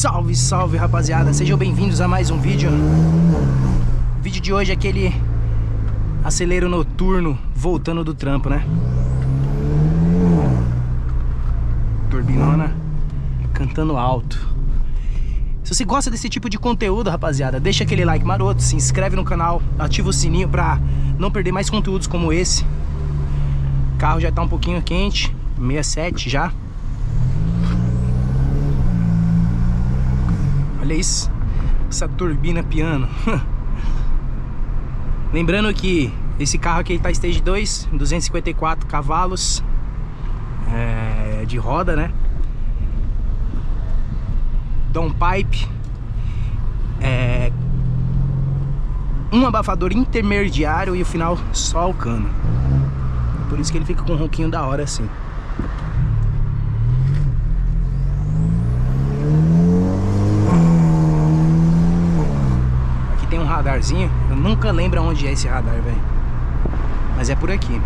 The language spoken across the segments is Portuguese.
Salve, salve, rapaziada, sejam bem-vindos a mais um vídeo. O vídeo de hoje é aquele acelero noturno voltando do trampo, né? Turbinona cantando alto. Se você gosta desse tipo de conteúdo, rapaziada, deixa aquele like maroto, se inscreve no canal, ativa o sininho pra não perder mais conteúdos como esse. O carro já tá um pouquinho quente, 67 já. Olha isso, essa turbina piano. Lembrando que esse carro aqui tá Stage 2, 254 cavalos de roda, né? Downpipe, um abafador intermediário e o final só o cano. Por isso que ele fica com um ronquinho da hora assim. Aqui tem um radarzinho, eu nunca lembro onde é esse radar, velho. Mas é por aqui.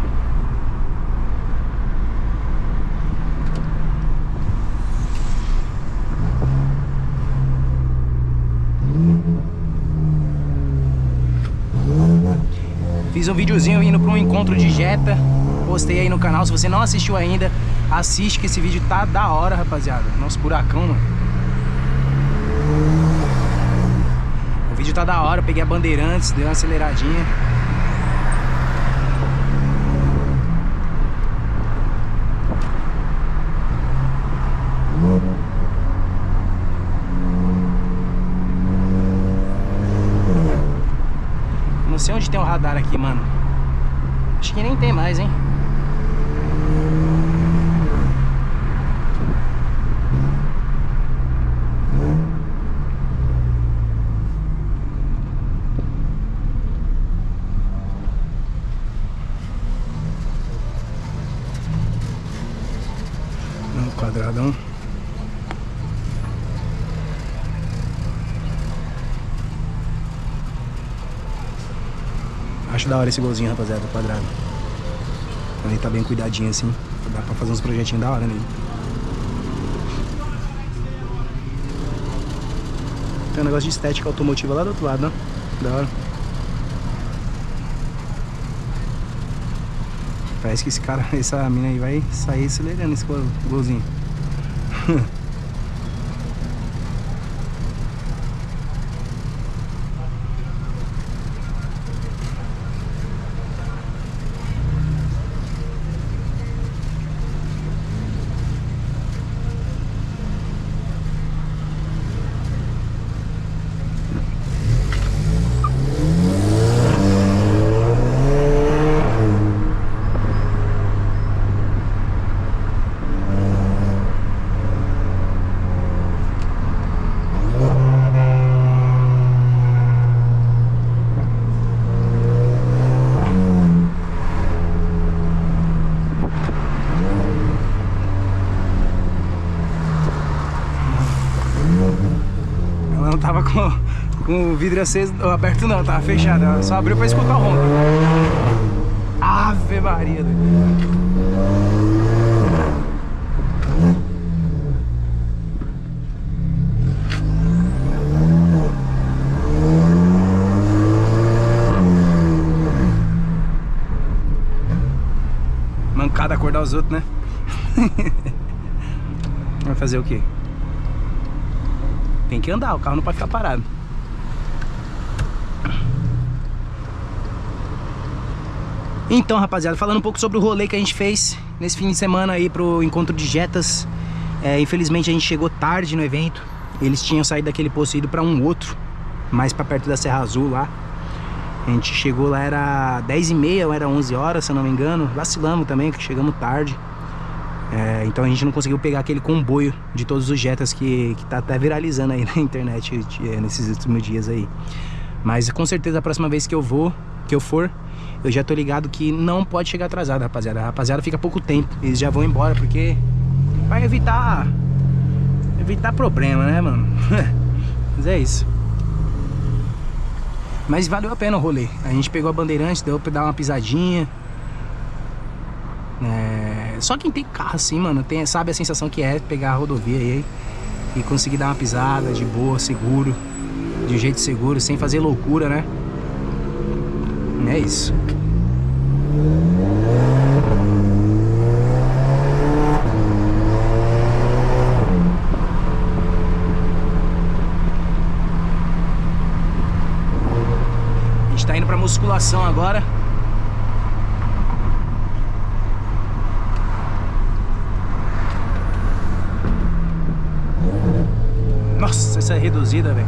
Fiz um videozinho indo para um encontro de Jetta, postei aí no canal. Se você não assistiu ainda, assiste que esse vídeo tá da hora, rapaziada. Nosso buracão, mano. O vídeo tá da hora, peguei a Bandeirantes, dei uma aceleradinha. Não sei onde tem um radar aqui, mano. Acho que nem tem mais, hein? Um quadradão. Acho da hora esse golzinho, rapaziada, quadrado. Ele tá bem cuidadinho assim. Dá pra fazer uns projetinhos da hora nele. Tem um negócio de estética automotiva lá do outro lado, né? Da hora. Parece que esse cara, essa mina aí vai sair acelerando esse golzinho. Ela não tava com o vidro aceso, aberto não, tava fechado. Ela só abriu pra escutar o ronco. Ave Maria. Mancada acordar os outros, né? Vai fazer o quê? Tem que andar, o carro não pode ficar parado. Então, rapaziada, falando um pouco sobre o rolê que a gente fez nesse fim de semana aí pro encontro de Jettas. Infelizmente a gente chegou tarde no evento. Eles tinham saído daquele posto e ido pra um outro, mais pra perto da Serra Azul lá. A gente chegou lá, era 10h30 ou era 11 horas, se eu não me engano. Vacilamos também, que chegamos tarde. Então a gente não conseguiu pegar aquele comboio de todos os Jettas que tá até viralizando aí na internet nesses últimos dias aí. Mas com certeza a próxima vez que eu for, eu já tô ligado que não pode chegar atrasado, rapaziada. A rapaziada fica pouco tempo, eles já vão embora, porque vai evitar problema, né, mano? Mas é isso. Mas valeu a pena o rolê. A gente pegou a Bandeirantes, deu pra dar uma pisadinha. Só quem tem carro assim, mano, sabe a sensação que é pegar a rodovia aí. e conseguir dar uma pisada de boa, seguro, de um jeito seguro, sem fazer loucura, né? É isso. A gente tá indo pra musculação agora. Nossa, essa é reduzida, velho.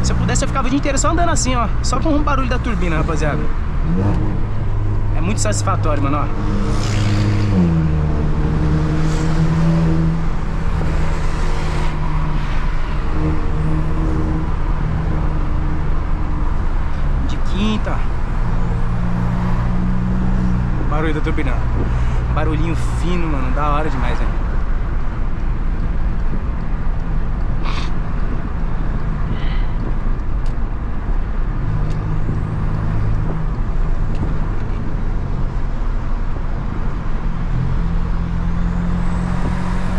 Se eu pudesse, eu ficava o dia inteiro só andando assim, ó. Só com o barulho da turbina, rapaziada. É muito satisfatório, mano, ó. De quinta. Barulho da turbina. Barulhinho fino, mano. Da hora demais, velho.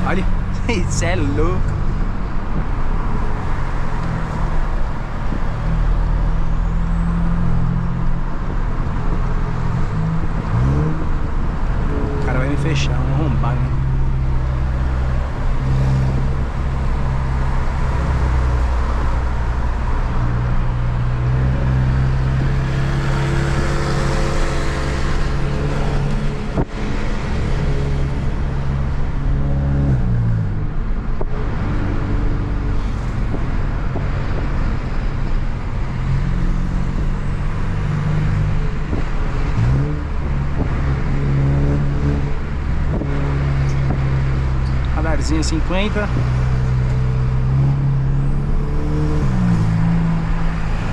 Olha, isso é louco. O cara vai me fechar, vamos arrombar, né? Radarzinho 50.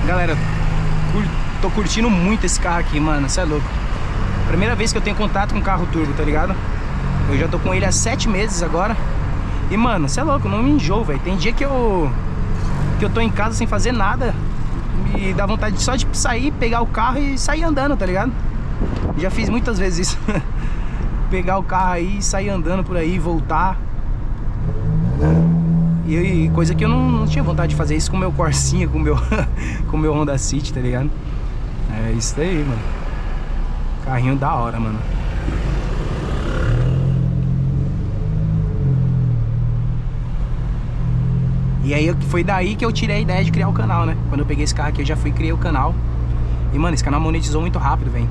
Galera, tô curtindo muito esse carro aqui, mano. Cê é louco. Primeira vez que eu tenho contato com carro turbo, tá ligado? Eu já tô com ele há 7 meses agora. E, mano, cê é louco, não me enjoo, velho. Tem dia que eu tô em casa sem fazer nada e dá vontade só de sair, pegar o carro e sair andando, tá ligado? Já fiz muitas vezes isso. Pegar o carro aí, sair andando por aí, voltar. E coisa que eu não tinha vontade de fazer isso com o meu Corsinha, com o meu Honda City, tá ligado? É isso aí, mano. Carrinho da hora, mano. E aí foi daí que eu tirei a ideia de criar o canal, né? Quando eu peguei esse carro aqui, eu já fui e criei o canal. E, mano, esse canal monetizou muito rápido, velho.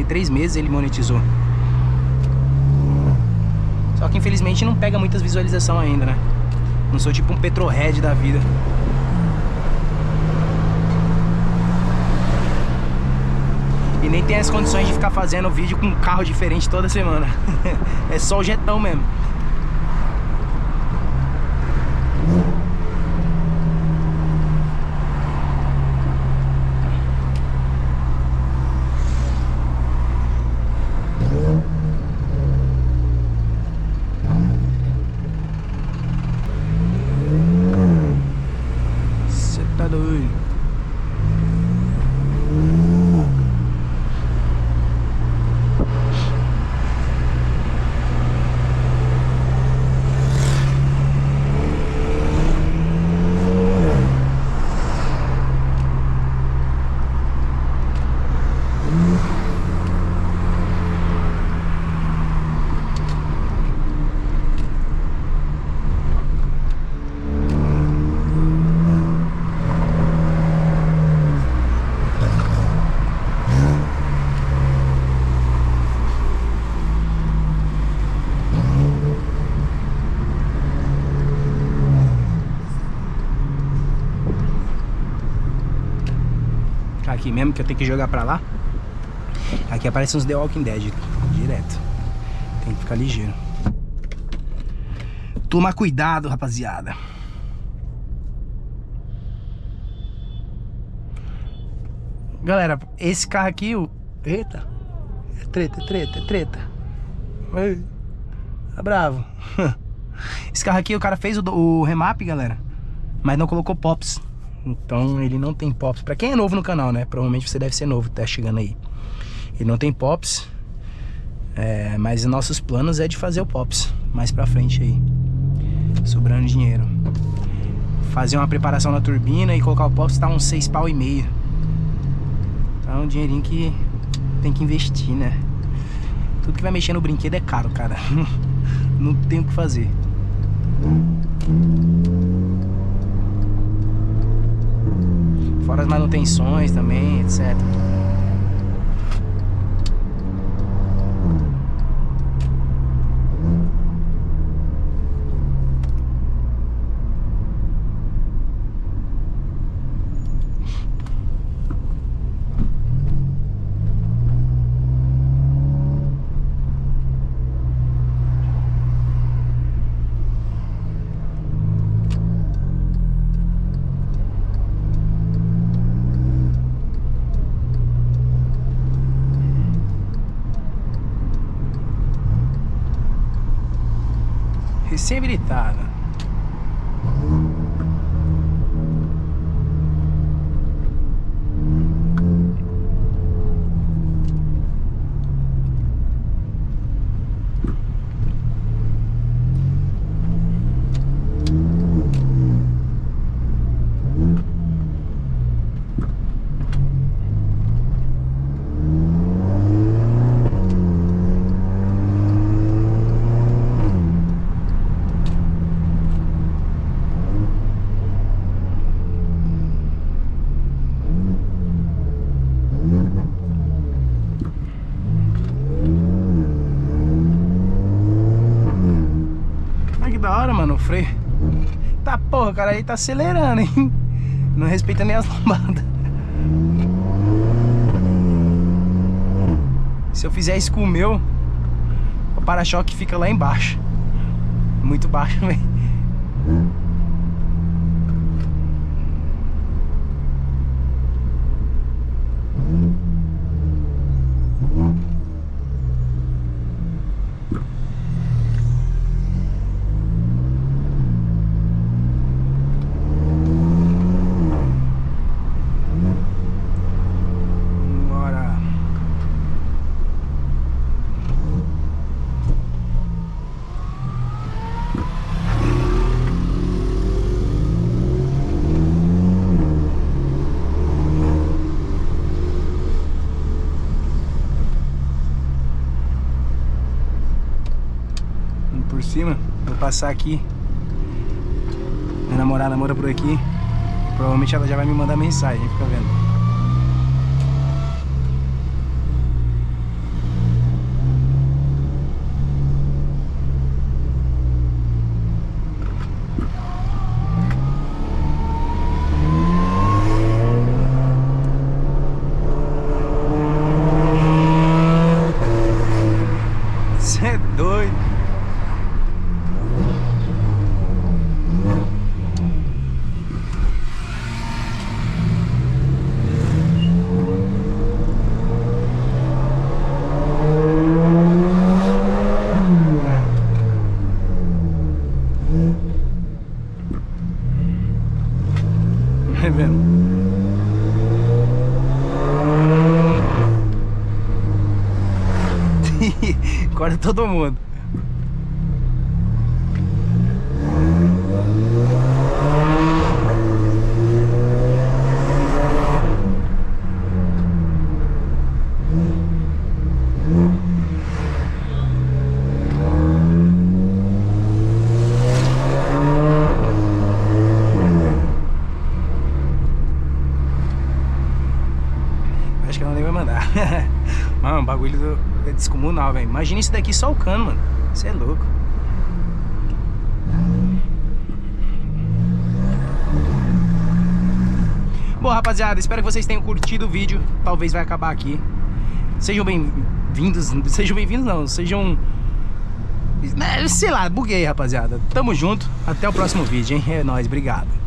3 meses ele monetizou. Só que infelizmente não pega muitas visualizações ainda, né? Não sou tipo um Petrohead da vida. E nem tem as condições de ficar fazendo vídeo com um carro diferente toda semana. É só o jetão mesmo. Você tá doido? Aqui mesmo que eu tenho que jogar pra lá. Aqui aparecem uns The Walking Dead direto. Tem que ficar ligeiro. Toma cuidado, rapaziada. Galera, esse carro aqui, eita, é treta, é treta, é treta. Ei, tá bravo. Esse carro aqui, o cara fez o remap, galera, mas não colocou pops. Então ele não tem pops. Pra quem é novo no canal, né? Provavelmente você deve ser novo, tá chegando aí. Ele não tem pops. Mas nossos planos é de fazer o Pops mais pra frente aí, sobrando dinheiro. Fazer uma preparação na turbina e colocar o Pops tá uns 6,5 pau. Então é um dinheirinho que tem que investir, né? Tudo que vai mexer no brinquedo é caro, cara. Não tem o que fazer. Fora as manutenções também, etc. Recém-habilitada. Da hora, mano, o freio. Tá, porra, cara, aí tá acelerando, hein? Não respeita nem as lombadas. Se eu fizer isso com o meu, o para-choque fica lá embaixo. Muito baixo, velho. Por cima, vou passar aqui. Minha namorada mora por aqui. Provavelmente ela já vai me mandar mensagem, fica vendo. Você é doido. Vai vendo? Acorda todo mundo. Acho que ela nem vai mandar. Mano, o bagulho é descomunal, velho. Imagina isso daqui só o cano, mano. Você é louco. Bom, rapaziada, espero que vocês tenham curtido o vídeo. Talvez vai acabar aqui. Sejam bem-vindos. Sejam bem-vindos não, sejam... Sei lá, buguei, rapaziada. Tamo junto. Até o próximo vídeo, hein? É nóis, obrigado.